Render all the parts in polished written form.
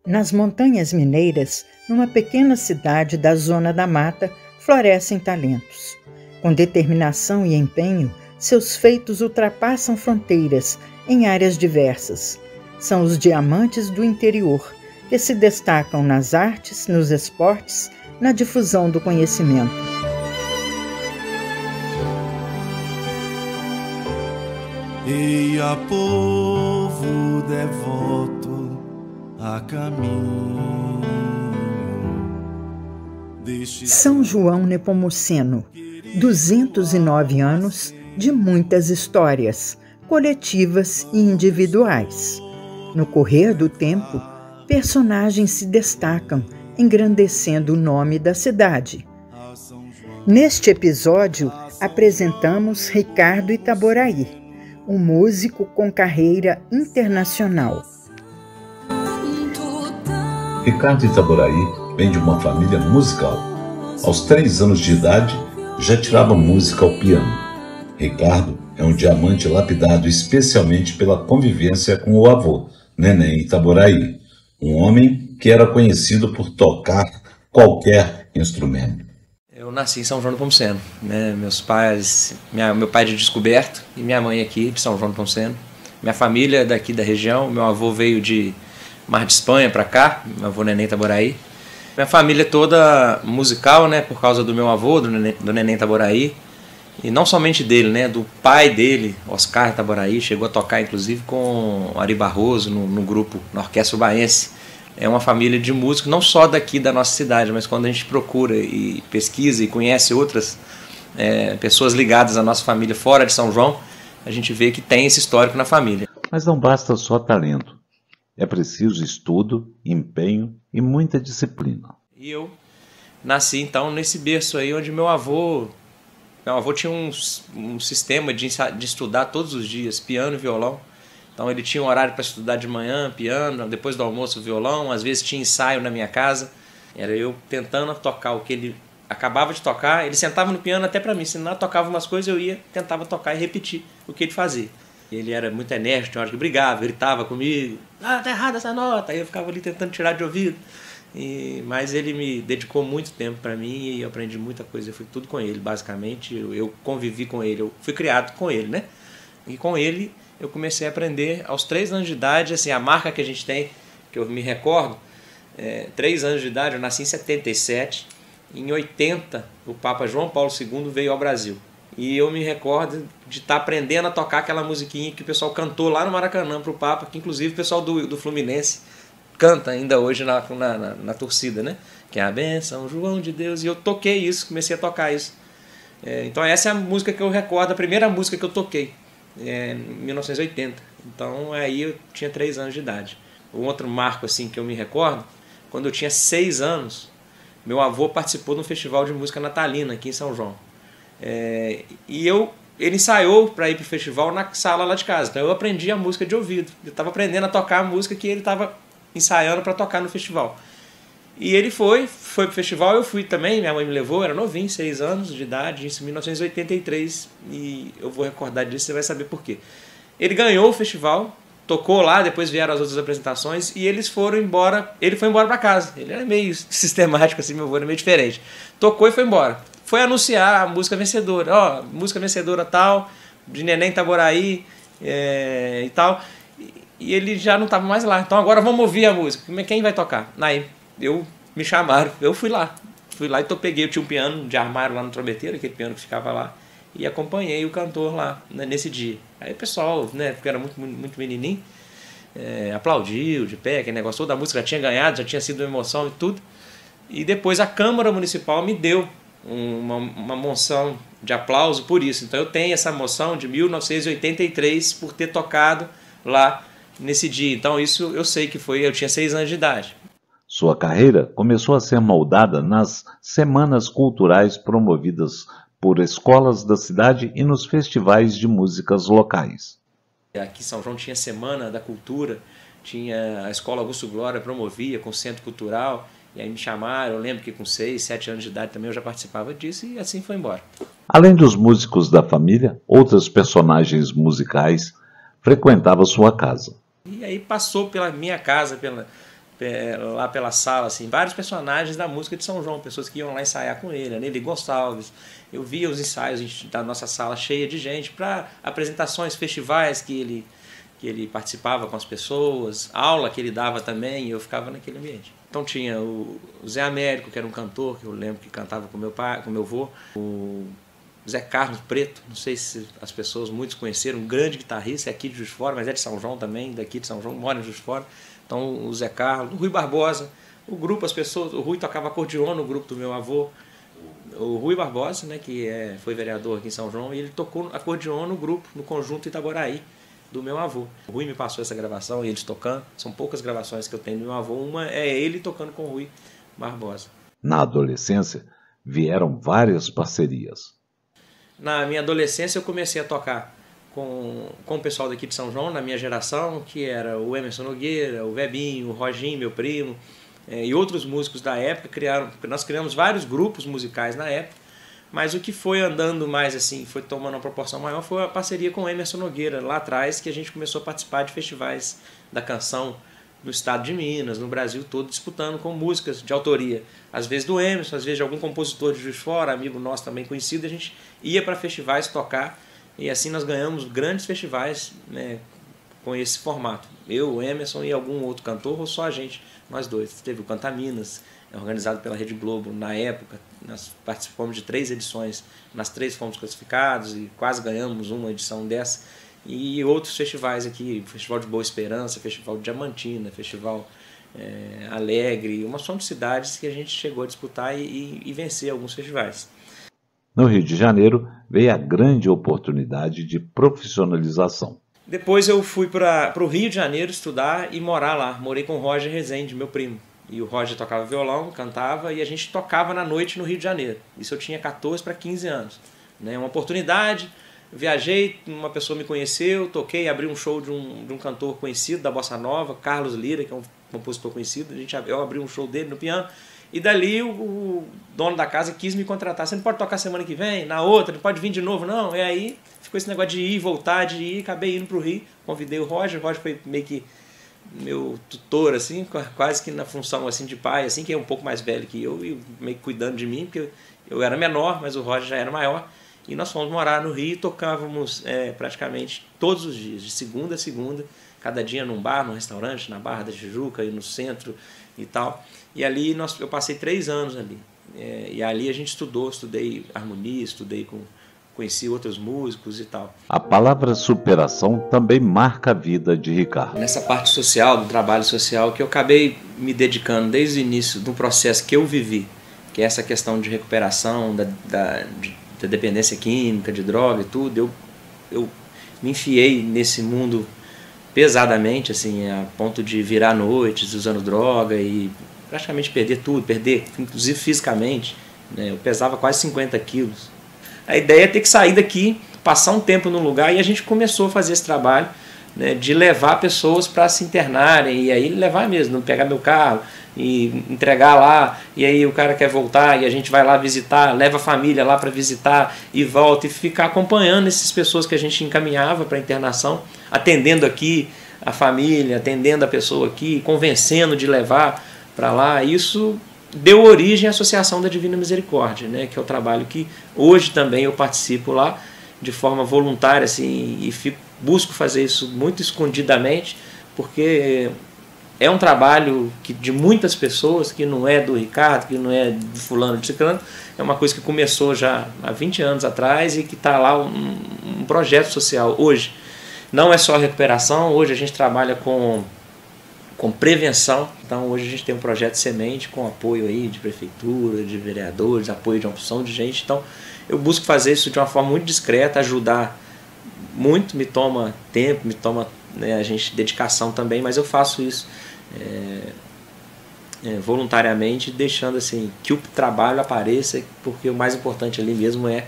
Nas Montanhas Mineiras, numa pequena cidade da Zona da Mata, florescem talentos. Com determinação e empenho, seus feitos ultrapassam fronteiras em áreas diversas. São os diamantes do interior, que se destacam nas artes, nos esportes, na difusão do conhecimento. Eia, povo devoto a caminho deste São João Nepomuceno, 209 anos de muitas histórias, coletivas e individuais. No correr do tempo, personagens se destacam, engrandecendo o nome da cidade. Neste episódio, apresentamos Ricardo Itaboraí, um músico com carreira internacional. Ricardo Itaboraí vem de uma família musical. Aos 3 anos de idade, já tirava música ao piano. Ricardo é um diamante lapidado especialmente pela convivência com o avô, Neném Itaboraí, um homem que era conhecido por tocar qualquer instrumento. Eu nasci em São João Nepomuceno, né? Meus pais, meu pai de descoberto e minha mãe aqui de São João Nepomuceno. Minha família é daqui da região, meu avô veio de Mar de Espanha para cá, meu avô Neném Itaboraí. Minha família toda musical, né? Por causa do meu avô, do Neném Itaboraí. E não somente dele, né? Do pai dele, Oscar Itaboraí, chegou a tocar inclusive com Ari Barroso no grupo, na Orquestra Ubaense. É uma família de músicos, não só daqui da nossa cidade, mas quando a gente procura e pesquisa e conhece outras pessoas ligadas à nossa família fora de São João, a gente vê que tem esse histórico na família. Mas não basta só talento. É preciso estudo, empenho e muita disciplina. E eu nasci então nesse berço aí onde meu avô tinha um sistema de estudar todos os dias, piano e violão. Então ele tinha um horário para estudar de manhã, piano, depois do almoço violão, às vezes tinha ensaio na minha casa. Era eu tentando tocar o que ele acabava de tocar, ele sentava no piano até para me ensinar, tocava umas coisas, eu tentava tocar e repetir o que ele fazia. Ele era muito enérgico, tinha hora que brigava, gritava comigo, tá errada essa nota, aí eu ficava ali tentando tirar de ouvido. Mas ele me dedicou muito tempo para mim e eu aprendi muita coisa, eu fui tudo com ele, basicamente, eu convivi com ele, eu fui criado com ele, né? E com ele eu comecei a aprender aos 3 anos de idade, assim, a marca que a gente tem, que eu me recordo, 3 anos de idade, eu nasci em 77, em 80 o Papa João Paulo II veio ao Brasil. E eu me recordo de estar aprendendo a tocar aquela musiquinha que o pessoal cantou lá no Maracanã para o Papa, que inclusive o pessoal do Fluminense canta ainda hoje na torcida, né? Que é a benção, João de Deus, e eu toquei isso, comecei a tocar isso. Então essa é a música que eu recordo, a primeira música que eu toquei. Em 1980, então aí eu tinha 3 anos de idade. O outro marco assim que eu me recordo, quando eu tinha 6 anos, meu avô participou de um festival de música natalina aqui em São João. Ele ensaiou para ir para o festival na sala lá de casa, então eu aprendi a música de ouvido. Eu estava aprendendo a tocar a música que ele estava ensaiando para tocar no festival. E ele foi pro festival, eu fui também, minha mãe me levou, era novinho, 6 anos de idade, isso em 1983, e eu vou recordar disso, você vai saber por quê. Ele ganhou o festival, tocou lá, depois vieram as outras apresentações, e eles foram embora, ele foi embora para casa, ele era meio sistemático assim, meu avô era meio diferente. Tocou e foi embora. Foi anunciar a música vencedora, música vencedora tal, de Neném Itaboraí e tal, e ele já não estava mais lá, então agora vamos ouvir a música, quem vai tocar? Aí me chamaram, eu fui lá e eu tinha um piano de armário lá no trombeteiro, aquele piano que ficava lá, e acompanhei o cantor lá, né, nesse dia. Aí o pessoal, né, porque era muito, muito menininho, aplaudiu de pé, aquele negócio, toda a música já tinha ganhado, já tinha sido uma emoção e tudo, e depois a Câmara Municipal me deu uma moção de aplauso por isso, então eu tenho essa moção de 1983 por ter tocado lá nesse dia, então isso eu sei que eu tinha 6 anos de idade. Sua carreira começou a ser moldada nas semanas culturais promovidas por escolas da cidade e nos festivais de músicas locais. Aqui em São João tinha Semana da Cultura, tinha a Escola Augusto Glória promovia com o Centro Cultural, e aí me chamaram, eu lembro que com 6, 7 anos de idade também eu já participava disso e assim foi embora. Além dos músicos da família, outros personagens musicais frequentavam sua casa. E aí passou pela minha casa, lá pela sala, assim, vários personagens da música de São João, pessoas que iam lá ensaiar com ele, Nelly Gonçalves. Eu via os ensaios da nossa sala cheia de gente para apresentações, festivais que ele participava com as pessoas, aula que ele dava também, e eu ficava naquele ambiente. Então tinha o Zé Américo, que era um cantor, que eu lembro que cantava com meu pai, com meu avô, o Zé Carlos Preto, não sei se as pessoas muitos conheceram, um grande guitarrista, é aqui de Juiz de Fora, mas é de São João também, daqui de São João, mora em Juiz de Fora. Então o Zé Carlos, o Rui Barbosa, o grupo, as pessoas, o Rui tocava acordeon no grupo do meu avô, o Rui Barbosa, né, que foi vereador aqui em São João, e ele tocou acordeon no grupo, no Conjunto Itaboraí, do meu avô. O Rui me passou essa gravação, e eles tocando, são poucas gravações que eu tenho do meu avô, uma é ele tocando com o Rui Barbosa. Na adolescência, vieram várias parcerias. Na minha adolescência eu comecei a tocar com o pessoal daqui de São João, na minha geração, que era o Emerson Nogueira, o Webinho, o Roginho, meu primo, e outros músicos da época. Nós criamos vários grupos musicais na época, mas o que foi andando mais assim, foi tomando uma proporção maior, foi a parceria com o Emerson Nogueira, lá atrás, que a gente começou a participar de festivais da canção no estado de Minas, no Brasil todo, disputando com músicas de autoria, às vezes do Emerson, às vezes de algum compositor de Juiz de Fora, amigo nosso também conhecido. A gente ia para festivais tocar, e assim nós ganhamos grandes festivais, né, com esse formato. Eu, o Emerson e algum outro cantor, ou só a gente, nós dois. Teve o Canta Minas, organizado pela Rede Globo na época. Nós participamos de 3 edições, nas 3 fomos classificados e quase ganhamos uma edição dessa. E outros festivais aqui, Festival de Boa Esperança, Festival de Diamantina, Festival Alegre, uma soma de cidades que a gente chegou a disputar e vencer alguns festivais. No Rio de Janeiro, veio a grande oportunidade de profissionalização. Depois eu fui para o Rio de Janeiro estudar e morar lá. Morei com o Roger Rezende, meu primo. E o Roger tocava violão, cantava, e a gente tocava na noite no Rio de Janeiro. Isso eu tinha 14 para 15 anos. Uma oportunidade, viajei, uma pessoa me conheceu, toquei, abri um show de um cantor conhecido da Bossa Nova, Carlos Lira, que é um compositor conhecido. Eu abri um show dele no piano. E dali o dono da casa quis me contratar. Você não pode tocar semana que vem? Na outra? Não pode vir de novo, não? E aí ficou esse negócio de ir, voltar, de ir. Acabei indo para o Rio. Convidei o Roger foi meio que meu tutor, assim, quase que na função assim, de pai, assim, que é um pouco mais velho que eu, e meio que cuidando de mim, porque eu era menor, mas o Roger já era maior. E nós fomos morar no Rio e tocávamos praticamente todos os dias, de segunda a segunda, cada dia num bar, num restaurante, na Barra da Tijuca, e no centro e tal. E ali eu passei 3 anos ali. E ali a gente estudei harmonia, conheci outros músicos e tal. A palavra superação também marca a vida de Ricardo. Nessa parte social, do trabalho social, que eu acabei me dedicando desde o início de um processo que eu vivi, que é essa questão de recuperação da dependência química, de droga e tudo. Eu me enfiei nesse mundo pesadamente, assim, a ponto de virar noites usando droga e praticamente perder tudo, inclusive fisicamente, né? Eu pesava quase 50 quilos. A ideia é ter que sair daqui, passar um tempo num lugar, e a gente começou a fazer esse trabalho, né, de levar pessoas para se internarem, e aí levar mesmo, pegar meu carro e entregar lá, e aí o cara quer voltar e a gente vai lá visitar, leva a família lá para visitar e volta, e ficar acompanhando essas pessoas que a gente encaminhava para internação, atendendo aqui a família, atendendo a pessoa aqui, convencendo de levar para lá. Isso deu origem à Associação da Divina Misericórdia, né, que é o trabalho que hoje também eu participo lá de forma voluntária, assim, e busco fazer isso muito escondidamente, porque é um trabalho de muitas pessoas, que não é do Ricardo, que não é do fulano de ciclano, é uma coisa que começou já há 20 anos atrás e que está lá um projeto social hoje. Não é só recuperação, hoje a gente trabalha com prevenção. Então hoje a gente tem um projeto Semente com apoio aí de prefeitura, de vereadores, apoio de uma opção de gente. Então eu busco fazer isso de uma forma muito discreta, ajudar muito, me toma tempo, me toma, né, a gente dedicação também, mas eu faço isso voluntariamente, deixando assim que o trabalho apareça, porque o mais importante ali mesmo é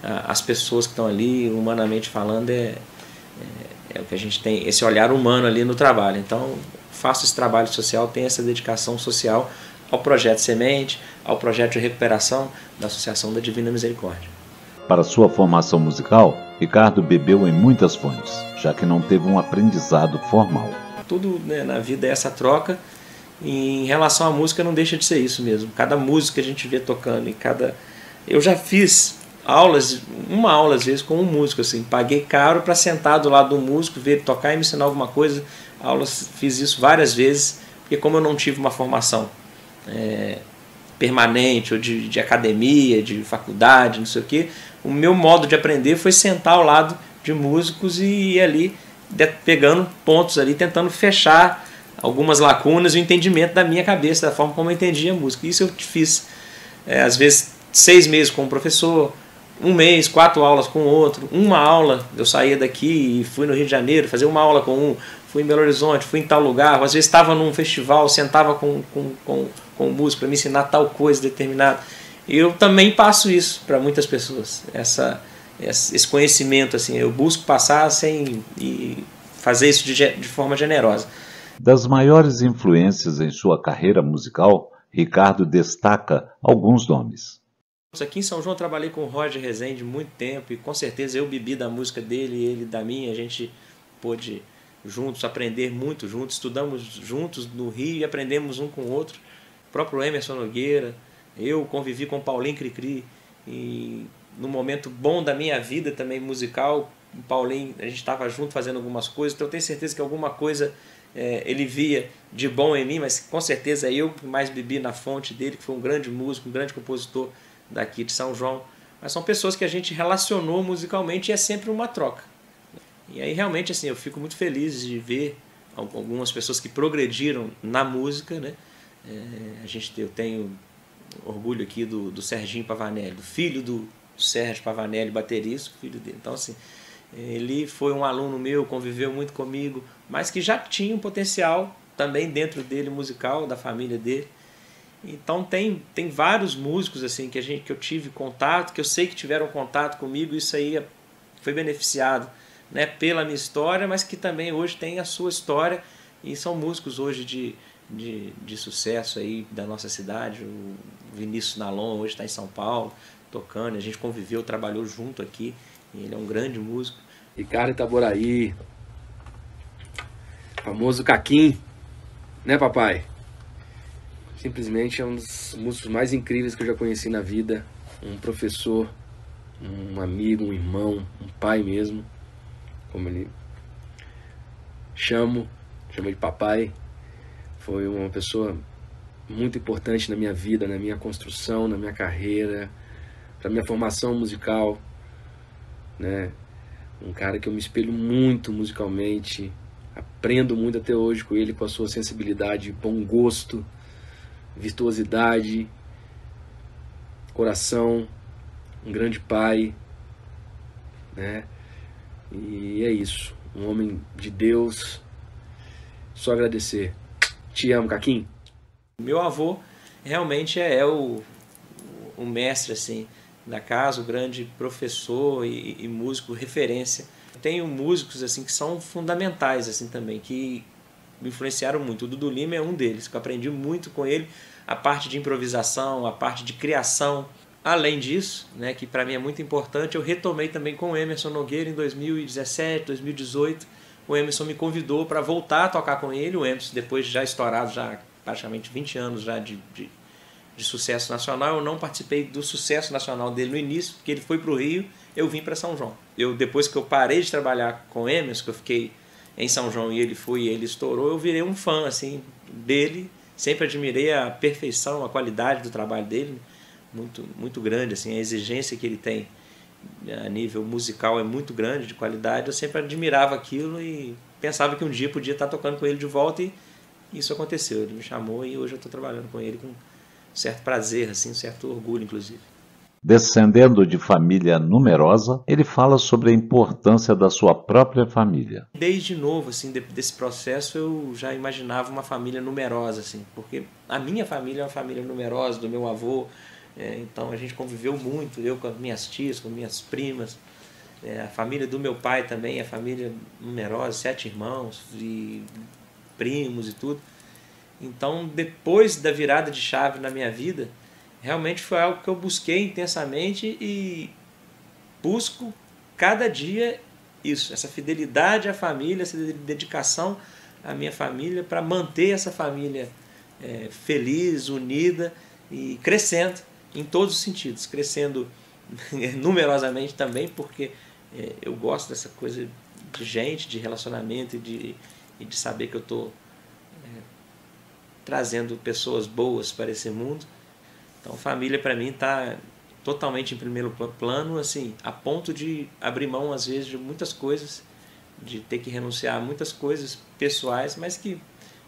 as pessoas que estão ali, humanamente falando, é o que a gente tem, esse olhar humano ali no trabalho. Então faço esse trabalho social, tenho essa dedicação social ao projeto Semente, ao projeto de recuperação da Associação da Divina Misericórdia. Para sua formação musical, Ricardo bebeu em muitas fontes, já que não teve um aprendizado formal. Tudo, né, na vida é essa troca, E em relação à música, não deixa de ser isso mesmo. Cada música que a gente vê tocando, e cada... Eu já fiz aulas, uma aula às vezes com um músico, assim, paguei caro para sentar do lado do músico, ver ele tocar e me ensinar alguma coisa. Aulas, fiz isso várias vezes, porque como eu não tive uma formação permanente, ou de academia, de faculdade, não sei o que, o meu modo de aprender foi sentar ao lado de músicos e ir ali pegando pontos ali, tentando fechar algumas lacunas, o entendimento da minha cabeça, da forma como eu entendia a música. Isso eu fiz, às vezes, 6 meses com um professor, 1 mês, 4 aulas com outro, uma aula, eu saía daqui e fui no Rio de Janeiro fazer uma aula com um, fui em Belo Horizonte, fui em tal lugar, às vezes estava num festival, sentava com um músico para me ensinar tal coisa determinada. E eu também passo isso para muitas pessoas, esse conhecimento, assim, eu busco passar e fazer isso de forma generosa. Das maiores influências em sua carreira musical, Ricardo destaca alguns nomes. Aqui em São João eu trabalhei com o Roger Rezende muito tempo e com certeza eu bebi da música dele e ele da minha. A gente pôde juntos aprender muito juntos, estudamos juntos no Rio e aprendemos um com o outro. O próprio Emerson Nogueira, eu convivi com o Paulinho Cricri e no momento bom da minha vida também musical, o Paulinho, a gente estava junto fazendo algumas coisas, então eu tenho certeza que alguma coisa ele via de bom em mim, mas com certeza eu que mais bebi na fonte dele, que foi um grande músico, um grande compositor daqui de São João. Mas são pessoas que a gente relacionou musicalmente e é sempre uma troca. E aí realmente assim, eu fico muito feliz de ver algumas pessoas que progrediram na música, né? Eu tenho orgulho aqui do Serginho Pavanelli, do filho do Sérgio Pavanelli, baterista, filho dele. Então assim, ele foi um aluno meu, conviveu muito comigo, mas que já tinha um potencial também dentro dele musical, da família dele. Então tem vários músicos assim que eu tive contato, que eu sei que tiveram contato comigo, isso aí foi beneficiado, né, pela minha história, mas que também hoje tem a sua história e são músicos hoje de sucesso aí da nossa cidade. O Vinícius Nalon hoje está em São Paulo tocando, a gente conviveu, trabalhou junto aqui, e ele é um grande músico. Ricardo Itaboraí, famoso Caquim, né papai? Simplesmente é um dos músicos mais incríveis que eu já conheci na vida. Um professor, um amigo, um irmão, um pai mesmo, como ele chama de papai. Foi uma pessoa muito importante na minha vida, na minha construção, na minha carreira, para minha formação musical, né? Um cara que eu me espelho muito musicalmente, aprendo muito até hoje com ele, com a sua sensibilidade, bom gosto, virtuosidade, coração, um grande pai, né? E é isso, um homem de Deus, só agradecer. Te amo, Caquim. Meu avô realmente é o mestre assim da casa, o grande professor e músico referência. Tenho músicos assim que são fundamentais assim também, que me influenciaram muito. O Dudu Lima é um deles, que eu aprendi muito com ele, a parte de improvisação, a parte de criação. Além disso, né, que para mim é muito importante, eu retomei também com o Emerson Nogueira em 2017, 2018. O Emerson me convidou para voltar a tocar com ele. O Emerson, depois de já estourado, já praticamente 20 anos já de sucesso nacional, eu não participei do sucesso nacional dele no início, porque ele foi para o Rio, eu vim para São João. Depois que eu parei de trabalhar com o Emerson, que eu fiquei em São João e ele foi e ele estourou, eu virei um fã assim, dele, sempre admirei a perfeição, a qualidade do trabalho dele, muito, muito grande, assim, a exigência que ele tem a nível musical é muito grande, de qualidade. Eu sempre admirava aquilo e pensava que um dia podia estar tocando com ele de volta, e isso aconteceu. Ele me chamou e hoje eu estou trabalhando com ele com certo prazer, assim, um certo orgulho, inclusive. Descendendo de família numerosa, ele fala sobre a importância da sua própria família. Desde novo, assim, desse processo, eu já imaginava uma família numerosa, assim, porque a minha família é uma família numerosa, do meu avô. Então a gente conviveu muito, eu com as minhas tias, com minhas primas. A família do meu pai também é família numerosa, 7 irmãos e primos e tudo. Então, depois da virada de chave na minha vida, realmente foi algo que eu busquei intensamente e busco cada dia isso, essa fidelidade à família, essa dedicação à minha família, para manter essa família feliz, unida e crescendo em todos os sentidos, crescendo numerosamente também, porque eu gosto dessa coisa de gente, de relacionamento e de saber que eu estou trazendo pessoas boas para esse mundo. Então, família para mim está totalmente em primeiro plano, assim, a ponto de abrir mão às vezes de muitas coisas, de ter que renunciar a muitas coisas pessoais, mas que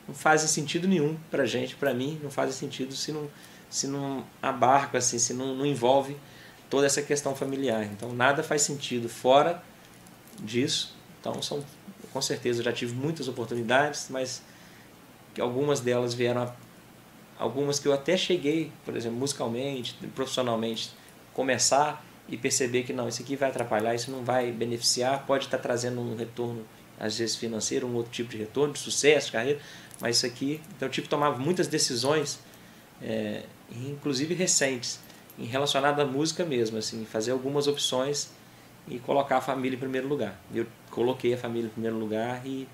não fazem sentido nenhum para gente, para mim, não fazem sentido se não abarca, assim, se não envolve toda essa questão familiar. Então, nada faz sentido fora disso. Então, com certeza, eu já tive muitas oportunidades, mas que algumas delas vieram, algumas que eu até cheguei, por exemplo, musicalmente, profissionalmente, começar e perceber que não, isso aqui vai atrapalhar, isso não vai beneficiar, pode estar trazendo um retorno, às vezes financeiro, um outro tipo de retorno, de sucesso, de carreira, mas isso aqui, então eu tive que tomar muitas decisões, inclusive recentes, relacionadas à música mesmo, assim, fazer algumas opções e colocar a família em primeiro lugar. Eu coloquei a família em primeiro lugar e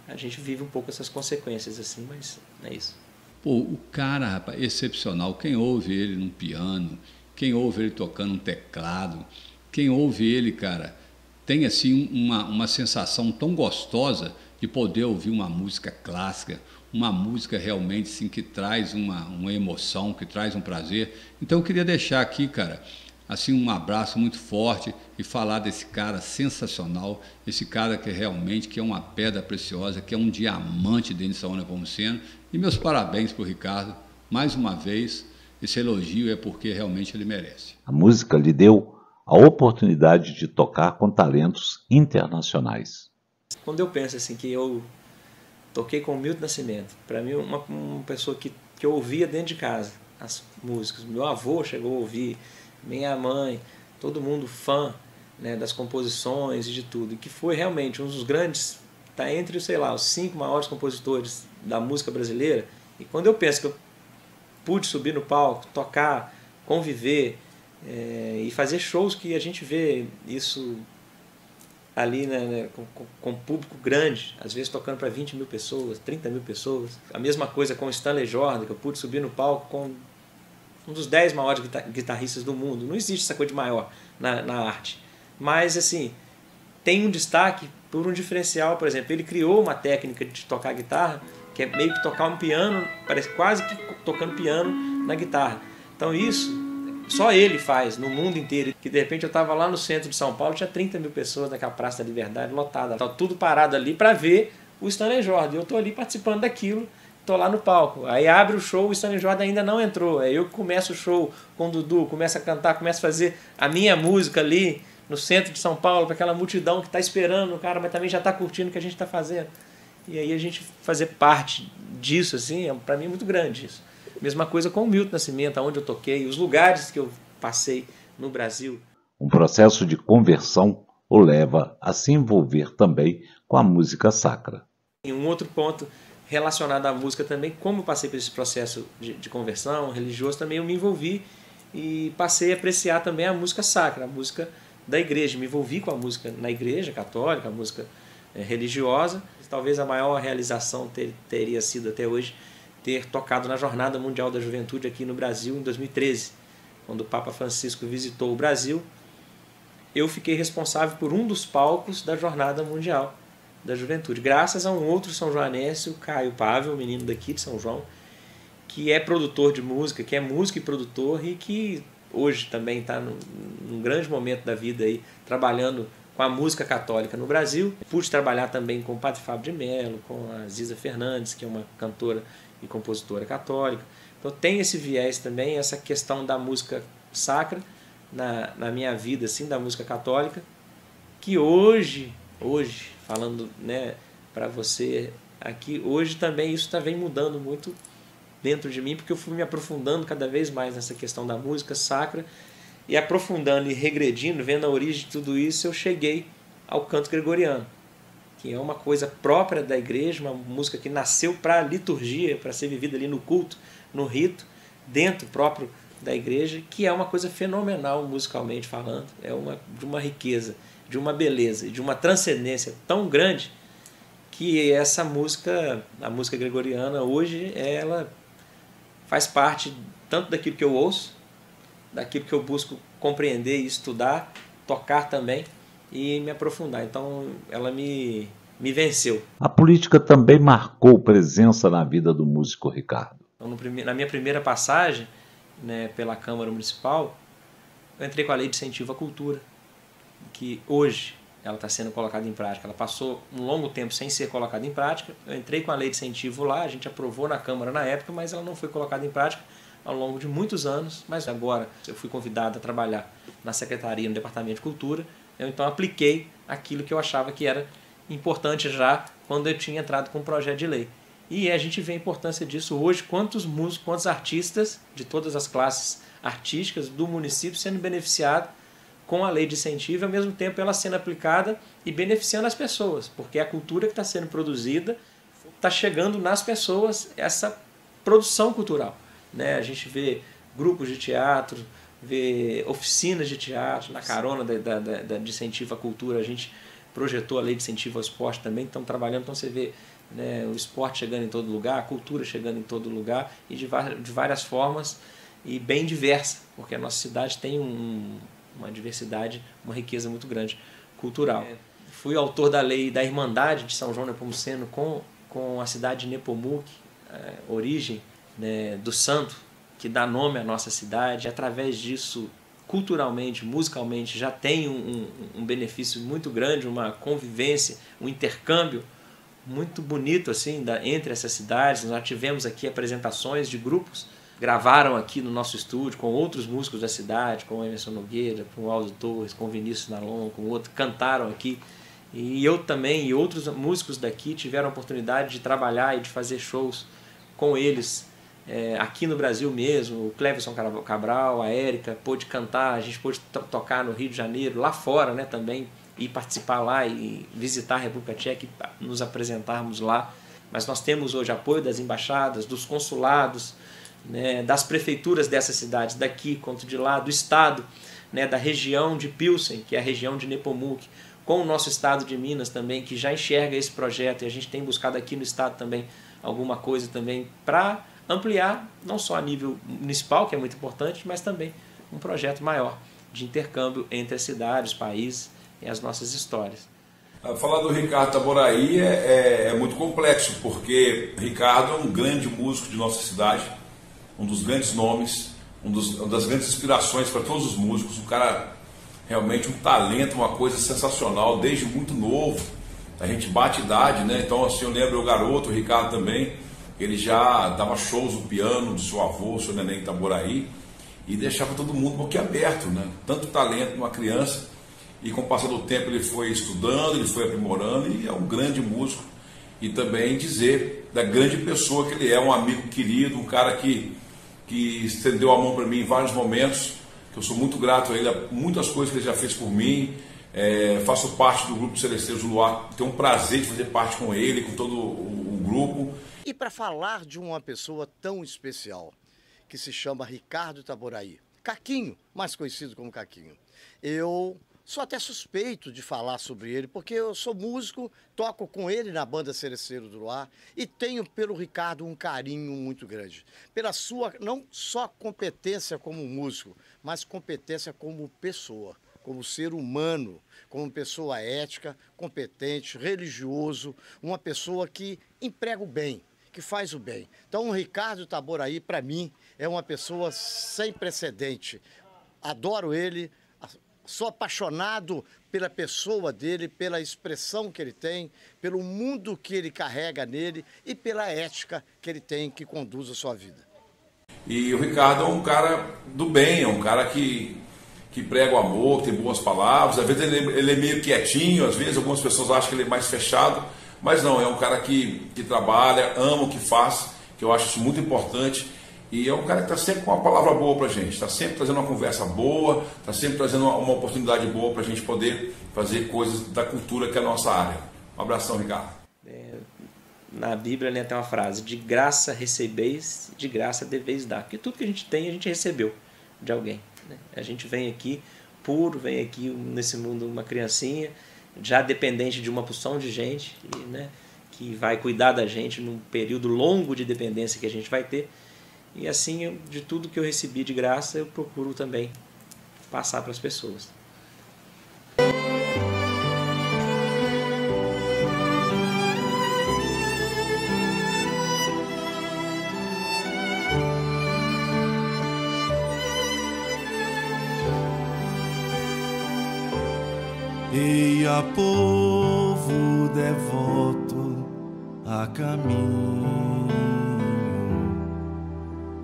a gente vive um pouco essas consequências, assim, mas é isso. Pô, o cara, rapaz, excepcional. Quem ouve ele num piano, quem ouve ele tocando um teclado, quem ouve ele, cara, tem assim uma sensação tão gostosa de poder ouvir uma música clássica, uma música realmente assim, que traz uma emoção, que traz um prazer. Então eu queria deixar aqui, cara, assim, um abraço muito forte e falar desse cara sensacional, esse cara que realmente que é uma pedra preciosa, que é um diamante dentro de Saúde Nepomuceno. E meus parabéns para o Ricardo, mais uma vez, esse elogio é porque realmente ele merece. A música lhe deu a oportunidade de tocar com talentos internacionais. Quando eu penso assim que eu toquei com o Milton Nascimento, para mim uma pessoa que eu ouvia dentro de casa, as músicas, meu avô chegou a ouvir, minha mãe, todo mundo fã, né, das composições e de tudo, e que foi realmente um dos grandes, está entre, sei lá, os 5 maiores compositores da música brasileira. E quando eu penso que eu pude subir no palco, tocar, conviver e fazer shows que a gente vê isso ali, né, com público grande, às vezes tocando para 20 mil pessoas, 30 mil pessoas. A mesma coisa com o Stanley Jordan, que eu pude subir no palco com um dos 10 maiores guitarristas do mundo. Não existe essa coisa de maior na arte. Mas, assim, tem um destaque por um diferencial. Por exemplo, ele criou uma técnica de tocar guitarra, que é meio que tocar um piano, parece quase que tocando piano na guitarra. Então isso, só ele faz no mundo inteiro. Que de repente eu estava lá no centro de São Paulo, tinha 30 mil pessoas naquela Praça da Liberdade lotada. Estava tudo parado ali para ver o Stanley Jordan. Eu estou ali participando daquilo. Estou lá no palco, aí abre o show, o Stanley Jordan ainda não entrou, aí eu começo o show com o Dudu, começo a cantar, começo a fazer a minha música ali no centro de São Paulo, para aquela multidão que está esperando o cara, mas também já está curtindo o que a gente está fazendo. E aí a gente fazer parte disso, assim, para mim é muito grande isso. Mesma coisa com o Milton Nascimento, onde eu toquei, os lugares que eu passei no Brasil. Um processo de conversão o leva a se envolver também com a música sacra. E um outro ponto relacionado à música também, como eu passei por esse processo de conversão religioso, também eu me envolvi e passei a apreciar também a música sacra, a música da igreja. Me envolvi com a música na igreja católica, a música religiosa. Talvez a maior realização teria sido até hoje ter tocado na Jornada Mundial da Juventude aqui no Brasil em 2013, quando o Papa Francisco visitou o Brasil. Eu fiquei responsável por um dos palcos da Jornada Mundial da Juventude, graças a um outro são joanense, o Caio Pavel, menino daqui de São João, que é produtor de música, que é músico e produtor e que hoje também está num grande momento da vida aí, trabalhando com a música católica no Brasil. Pude trabalhar também com o Padre Fábio de Mello, com a Ziza Fernandes, que é uma cantora e compositora católica. Então tem esse viés também, essa questão da música sacra na minha vida, assim, da música católica, que hoje falando, né, para você aqui, hoje também isso vem mudando muito dentro de mim, porque eu fui me aprofundando cada vez mais nessa questão da música sacra, e aprofundando e regredindo, vendo a origem de tudo isso, eu cheguei ao canto gregoriano, que é uma coisa própria da igreja, uma música que nasceu para a liturgia, para ser vivida ali no culto, no rito, dentro próprio da igreja, que é uma coisa fenomenal musicalmente falando, de uma riqueza, de uma beleza, de uma transcendência tão grande que essa música, a música gregoriana hoje, ela faz parte tanto daquilo que eu ouço, daquilo que eu busco compreender e estudar, tocar também e me aprofundar. Então ela me venceu. A política também marcou presença na vida do músico Ricardo. Então, na minha primeira passagem, né, pela Câmara Municipal, eu entrei com a Lei de Incentivo à Cultura, que hoje ela está sendo colocada em prática. Ela passou um longo tempo sem ser colocada em prática. Eu entrei com a Lei de Incentivo lá, a gente aprovou na Câmara na época, mas ela não foi colocada em prática ao longo de muitos anos. Mas agora eu fui convidado a trabalhar na Secretaria, no Departamento de Cultura. Eu então apliquei aquilo que eu achava que era importante já quando eu tinha entrado com o projeto de lei. E a gente vê a importância disso hoje, quantos músicos, quantos artistas de todas as classes artísticas do município sendo beneficiados com a lei de incentivo, e ao mesmo tempo ela sendo aplicada e beneficiando as pessoas, porque a cultura que está sendo produzida está chegando nas pessoas, essa produção cultural, né? A gente vê grupos de teatro, vê oficinas de teatro, na carona de incentivo à cultura, a gente projetou a lei de incentivo ao esporte também, estamos trabalhando, então você vê, né, o esporte chegando em todo lugar, a cultura chegando em todo lugar e de várias formas e bem diversa, porque a nossa cidade tem uma diversidade, uma riqueza muito grande cultural. Fui autor da lei da Irmandade de São João Nepomuceno com a cidade de Nepomuc, origem, né, do santo, que dá nome à nossa cidade. Através disso, culturalmente, musicalmente, já tem um benefício muito grande, uma convivência, um intercâmbio muito bonito assim, entre essas cidades. Nós já tivemos aqui apresentações de grupos, gravaram aqui no nosso estúdio com outros músicos da cidade, com o Emerson Nogueira, com o Aldo Torres, com o Vinícius Nalon, com outro, cantaram aqui. E eu também e outros músicos daqui tiveram a oportunidade de trabalhar e de fazer shows com eles, aqui no Brasil mesmo. O Cleverson Cabral, a Érica, pôde cantar, a gente pôde tocar no Rio de Janeiro, lá fora, né, também, e participar lá e visitar a República Tcheca e nos apresentarmos lá. Mas nós temos hoje apoio das embaixadas, dos consulados, né, das prefeituras dessas cidades, daqui quanto de lá, do estado, né, da região de Pilsen, que é a região de Nepomuc, com o nosso estado de Minas também, que já enxerga esse projeto, e a gente tem buscado aqui no estado também alguma coisa também para ampliar, não só a nível municipal, que é muito importante, mas também um projeto maior de intercâmbio entre as cidades, os países e as nossas histórias. Falar do Ricardo Itaboraí é muito complexo, porque Ricardo é um grande músico de nossa cidade, um dos grandes nomes, uma das grandes inspirações para todos os músicos, um cara realmente um talento, uma coisa sensacional, desde muito novo. A gente bate idade, né? Então, assim, eu lembro o garoto, o Ricardo também, ele já dava shows no piano do seu avô, o seu Neném Itaboraí, e deixava todo mundo boquiaberto, né? Tanto talento numa criança, e com o passar do tempo ele foi estudando, ele foi aprimorando, e é um grande músico. E também dizer da grande pessoa que ele é, um amigo querido, um cara que estendeu a mão para mim em vários momentos, que eu sou muito grato a ele, a muitas coisas que ele já fez por mim. Faço parte do grupo de Celesteiros do Luar, tenho um prazer de fazer parte com ele, com todo o grupo. E para falar de uma pessoa tão especial, que se chama Ricardo Itaboraí, Caquinho, mais conhecido como Caquinho, eu sou até suspeito de falar sobre ele, porque eu sou músico, toco com ele na banda Celesteiros do Luar e tenho pelo Ricardo um carinho muito grande. Pela sua, não só competência como músico, mas competência como pessoa, como ser humano, como pessoa ética, competente, religioso, uma pessoa que emprega o bem, que faz o bem. Então o Ricardo Itaboraí, para mim, é uma pessoa sem precedente. Adoro ele. Sou apaixonado pela pessoa dele, pela expressão que ele tem, pelo mundo que ele carrega nele e pela ética que ele tem, que conduz a sua vida. E o Ricardo é um cara do bem, é um cara que prega o amor, que tem boas palavras. Às vezes ele é meio quietinho, às vezes algumas pessoas acham que ele é mais fechado, mas não, é um cara que trabalha, ama o que faz, que eu acho isso muito importante. E é um cara que está sempre com uma palavra boa para a gente, está sempre trazendo uma conversa boa, está sempre trazendo uma oportunidade boa para a gente poder fazer coisas da cultura que é a nossa área. Um abração, Ricardo. Na Bíblia, né, tem uma frase: de graça recebeis, de graça deveis dar. Porque tudo que a gente tem, a gente recebeu de alguém, né? A gente vem aqui puro, vem aqui nesse mundo uma criancinha, já dependente de uma porção de gente, né, que vai cuidar da gente num período longo de dependência que a gente vai ter. E assim, de tudo que eu recebi de graça, eu procuro também passar para as pessoas. Eia, povo devoto a caminho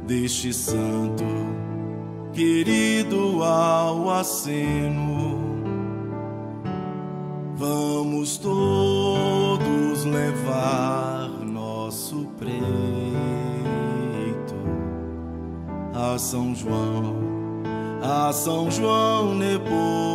deste santo querido ao aceno. Vamos todos levar nosso preito a São João Nepomuceno.